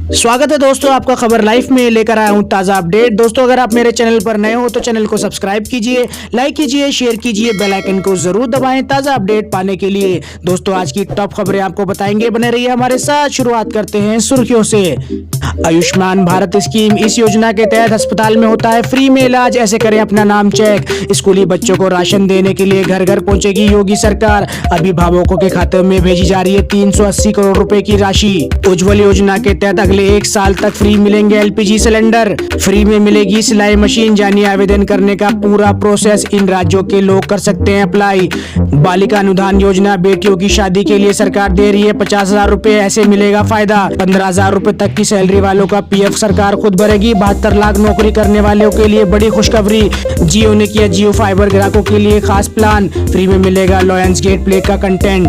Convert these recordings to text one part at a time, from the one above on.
स्वागत है दोस्तों, आपका खबर लाइफ में लेकर आया हूं ताज़ा अपडेट। दोस्तों, अगर आप मेरे चैनल पर नए हो तो चैनल को सब्सक्राइब कीजिए, लाइक कीजिए, शेयर कीजिए, बेल आइकन को जरूर दबाएं ताज़ा अपडेट पाने के लिए। दोस्तों, आज की टॉप खबरें आपको बताएंगे, बने रहिए हमारे साथ। शुरुआत करते हैं सुर्खियों से। आयुष्मान भारत स्कीम, इस योजना के तहत अस्पताल में होता है फ्री में इलाज, ऐसे करें अपना नाम चेक। स्कूली बच्चों को राशन देने के लिए घर घर पहुंचेगी योगी सरकार। अभिभावकों के खाते में भेजी जा रही है 380 करोड़ रुपए की राशि। उज्ज्वल योजना के तहत अगले 1 साल तक फ्री मिलेंगे एलपीजी सिलेंडर। फ्री में मिलेगी सिलाई मशीन। जानिए आवेदन करने का पूरा प्रोसेस, इन राज्यों के लोग कर सकते हैं अप्लाई। बालिका अनुदान योजना, बेटियों की शादी के लिए सरकार दे रही है 50,000 रुपए, ऐसे मिलेगा फायदा। 15,000 रुपए तक की सैलरी वालों का पीएफ सरकार खुद भरेगी। 72 लाख नौकरी करने वालों के लिए बड़ी खुशखबरी। जियो ने किया जियो फाइबर ग्राहकों के लिए खास प्लान। फ्री में मिलेगा लॉयंस गेट प्ले का कंटेंट।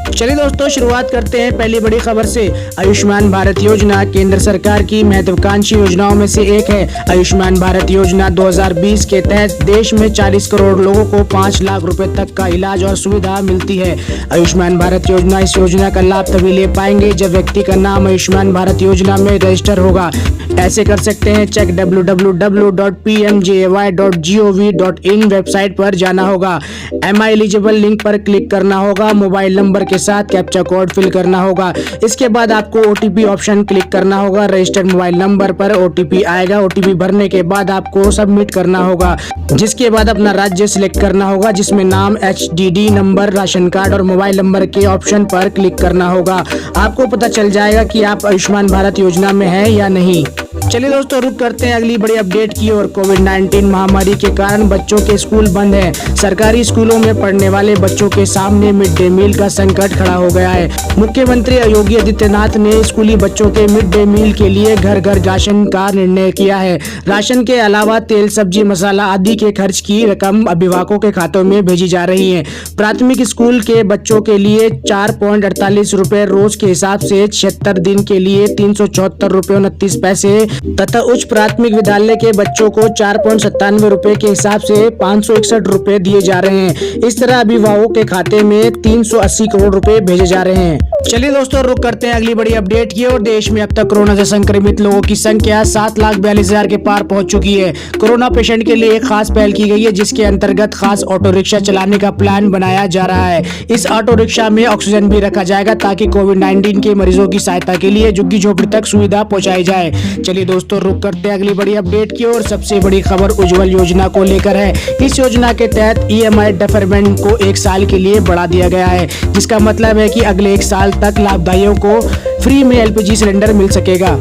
चलिए दोस्तों, शुरुआत करते हैं पहली बड़ी खबर से। आयुष्मान भारत योजना केंद्र सरकार की महत्वाकांक्षी योजनाओं में से एक है। आयुष्मान भारत योजना 2020 के तहत देश में 40 करोड़ लोगों को 5 लाख रुपए तक का इलाज और सुविधा मिलती है। आयुष्मान भारत योजना, इस योजना का लाभ तभी ले पाएंगे जब व्यक्ति का नाम आयुष्मान भारत योजना में रजिस्टर होगा। ऐसे कर सकते हैं चेक www.pmjay.gov.in वेबसाइट पर जाना होगा। एम आई एलिजिबल लिंक पर क्लिक करना होगा। मोबाइल नंबर के साथ कैप्चा कोड फिल करना होगा। इसके बाद आपको ओटीपी ऑप्शन क्लिक करना होगा। रजिस्टर्ड मोबाइल नंबर पर ओटीपी आएगा। ओटीपी भरने के बाद आपको सबमिट करना होगा, जिसके बाद अपना राज्य सिलेक्ट करना होगा, जिसमें नाम, एचडीडी नंबर, राशन कार्ड और मोबाइल नंबर के ऑप्शन पर क्लिक करना होगा। आपको पता चल जाएगा कि आप आयुष्मान भारत योजना में हैं या नहीं। चलिए दोस्तों, रुक करते हैं अगली बड़ी अपडेट की ओर। कोविड-19 महामारी के कारण बच्चों के स्कूल बंद हैं। सरकारी स्कूलों में पढ़ने वाले बच्चों के सामने मिड डे मील का संकट खड़ा हो गया है। मुख्यमंत्री योगी आदित्यनाथ ने स्कूली बच्चों के मिड डे मील के लिए घर घर राशन का निर्णय किया है। राशन के अलावा तेल, सब्जी, मसाला आदि के खर्च की रकम अभिभावकों के खातों में भेजी जा रही है। प्राथमिक स्कूल के बच्चों के लिए 4.48 रुपए रोज के हिसाब से 76 दिन के लिए 374 रुपए 29 पैसे तथा उच्च प्राथमिक विद्यालय के बच्चों को 4.97 रुपए के हिसाब से 561 रुपए दिए जा रहे हैं। इस तरह अभिभावकों के खाते में 380 करोड़ रुपए भेजे जा रहे हैं। चलिए दोस्तों, रुक करते हैं अगली बड़ी अपडेट की ओर। देश में अब तक कोरोना से संक्रमित लोगों की संख्या 7,42,000 के पार पहुंच चुकी है। कोरोना पेशेंट के लिए एक खास पहल की गई है, जिसके अंतर्गत खास ऑटो रिक्शा चलाने का प्लान बनाया जा रहा है। इस ऑटो रिक्शा में ऑक्सीजन भी रखा जाएगा ताकि कोविड-19 के मरीजों की सहायता के लिए झुग्गी झोपड़ी तक सुविधा पहुंचाई जाए। चलिए दोस्तों, रुक करते हैं अगली बड़ी अपडेट की ओर। सबसे बड़ी खबर उज्ज्वल योजना को लेकर है। इस योजना के तहत ईएमआई डेफरमेंट को 1 साल के लिए बढ़ा दिया गया है, जिसका मतलब है कि अगले 1 साल तक लाभधारियों को फ्री में एलपीजी सिलेंडर मिल सकेगा।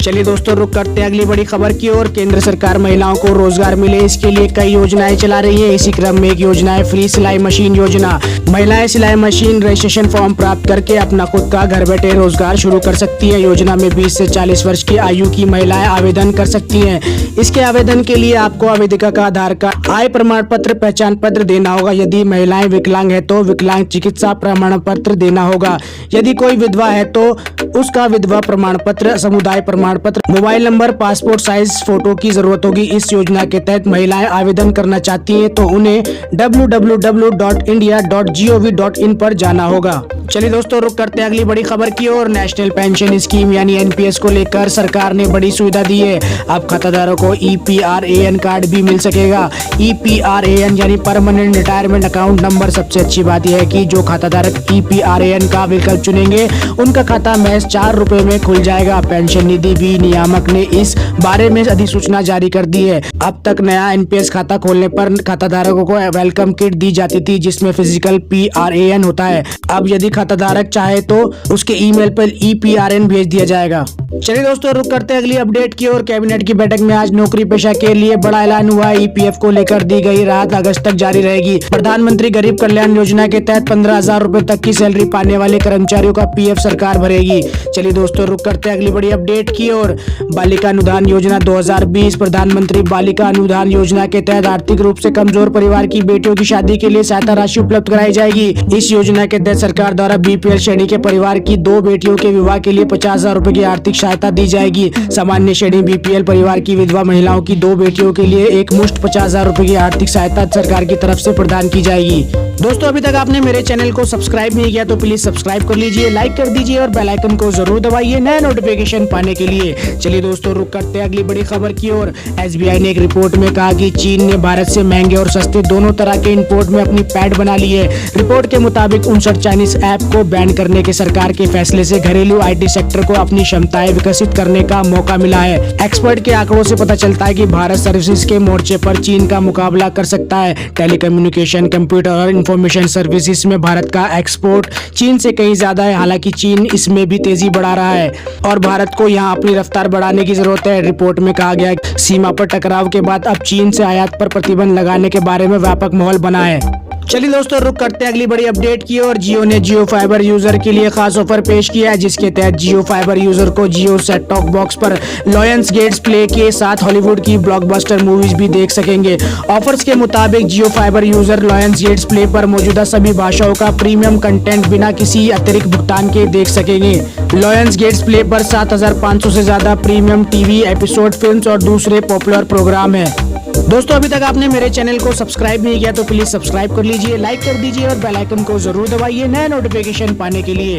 चलिए दोस्तों, रुक करते हैं अगली बड़ी खबर की ओर। केंद्र सरकार महिलाओं को रोजगार मिले, इसके लिए कई योजनाएं चला रही है। इसी क्रम में एक योजना है फ्री सिलाई मशीन योजना। महिलाएं सिलाई मशीन रजिस्ट्रेशन फॉर्म प्राप्त करके अपना खुद का घर बैठे रोजगार शुरू कर सकती है। योजना में 20 से 40 वर्ष की आयु की महिलाएं आवेदन कर सकती हैं। इसके आवेदन के लिए आपको आवेदिका का आधार कार्ड, आय प्रमाण पत्र, पहचान पत्र देना होगा। यदि महिलाएं विकलांग है तो विकलांग चिकित्सा प्रमाण पत्र देना होगा। यदि कोई विधवा है तो उसका विधवा प्रमाण पत्र, समुदाय प्रमाण पत्र, mobile number, passport size photo की जरूरत होगी। इस योजना के तहत महिलाएं आवेदन करना चाहती हैं तो उन्हें www.india.gov.in पर जाना होगा। चलिए दोस्तों, रुक करते हैं अगली बड़ी खबर की ओर। नेशनल पेंशन स्कीम यानी एनपीएस को लेकर सरकार ने बड़ी सुविधा दी है। अब खाताधारकों को ईपीआरएएन कार्ड भी मिल सकेगा। ईपीआरएएन यानी परमानेंट रिटायरमेंट अकाउंट नंबर। सबसे अच्छी बात यह है कि जो खाताधारक ईपीआरएएन का विकल्प चुनेंगे उनका खाता महज 4 रुपए में खुल जाएगा। पेंशन निधि भी नियामक ने इस बारे में अधिसूचना जारी कर दी है। अब तक नया एनपीएस खाता खोलने पर खाताधारकों को वेलकम किट दी जाती थी, जिसमें फिजिकल पीआरएएन होता है। अब यदि खाताधारक चाहे तो उसके ईमेल पर ईपीआरएन भेज दिया जाएगा। चलिए दोस्तों, रुक करते हैं अगली अपडेट की ओर। कैबिनेट की बैठक में आज नौकरी पेशा के लिए बड़ा ऐलान हुआ। ईपीएफ को लेकर दी गई राहत अगस्त तक जारी रहेगी। प्रधानमंत्री गरीब कल्याण योजना के तहत 15,000 रुपए तक की सैलरी पाने वाले कर्मचारियों का पीएफ सरकार भरेगी। चलिए दोस्तों, रुक करते हैं अगली बड़ी अपडेट की ओर। बालिका अनुदान योजना 2020। प्रधानमंत्री बालिका अनुदान योजना के तहत आर्थिक रूप से कमजोर परिवार की बेटियों की शादी के लिए सहायता राशि उपलब्ध कराई जाएगी। इस योजना के तहत सरकार द्वारा बीपीएल श्रेणी के परिवार की 2 बेटियों के विवाह के लिए 50,000 रुपए की आर्थिक सहायता दी जाएगी। सामान्य श्रेणी बीपीएल परिवार की विधवा महिलाओं की 2 बेटियों के लिए एक मुश्त 50,000 रुपए की आर्थिक सहायता सरकार की तरफ से प्रदान की जाएगी। दोस्तों, अभी तक आपने मेरे चैनल को सब्सक्राइब नहीं किया तो प्लीज सब्सक्राइब कर लीजिए, लाइक कर दीजिए और बेल आइकन को जरूर दबाइए नए नोटिफिकेशन पाने के लिए। लिए। चलिए दोस्तों, रुक करते हैं अगली बड़ी खबर की ओर। SBI ने एक रिपोर्ट में कहा कि चीन ने भारत से महंगे और सस्ते दोनों तरह के इंपोर्ट में अपनी पैठ बना ली है। रिपोर्ट के मुताबिक 59 चाइनीज ऐप को बैन करने के सरकार के फैसले से घरेलू IT सेक्टर को अपनी क्षमताएं विकसित करने का मौका मिला है। एक्सपर्ट के आंकड़ों से पता चलता है कि भारत सर्विसेज के मोर्चे पर चीन का मुकाबला कर सकता है। टेलीकम्युनिकेशन, कंप्यूटर और इंफॉर्मेशन सर्विसेज में भारत का एक्सपोर्ट चीन से कहीं ज्यादा है। हालांकि चीन इसमें भी तेजी बढ़ा रहा है और भारत को यहां अपनी रफ्तार बढ़ाने की जरूरत है। रिपोर्ट में कहा गया है सीमा पर टकराव के बाद अब चीन से आयात पर प्रतिबंध लगाने के बारे में व्यापक माहौल बना है। चलिए दोस्तों, रुक करते हैं अगली बड़ी अपडेट की और जियो ने जियो फाइबर यूजर के लिए खास ऑफर पेश किया है, जिसके तहत जियो फाइबर यूजर को जियो सेट टॉप बॉक्स पर लायंस गेट्स प्ले के साथ हॉलीवुड की ब्लॉकबस्टर मूवीज भी देख सकेंगे। ऑफर्स के मुताबिक Jio fiber user Lionsgate play पर मौजूदा सभी भाषाओं का प्रीमियम कंटेंट बिना किसी अतिरिक्त भुगतान के देख सकेंगे। लायंस गेट्स प्ले पर 7500 से ज्यादा प्रीमियम टीवी एपिसोड, फिल्म्स और दूसरे पॉपुलर प्रोग्राम है। दोस्तों, अभी तक आपने मेरे चैनल को सब्सक्राइब नहीं किया तो प्लीज सब्सक्राइब कर लीजिए, लाइक कर दीजिए और बेल आइकन को जरूर दबाइए नए नोटिफिकेशन पाने के लिए।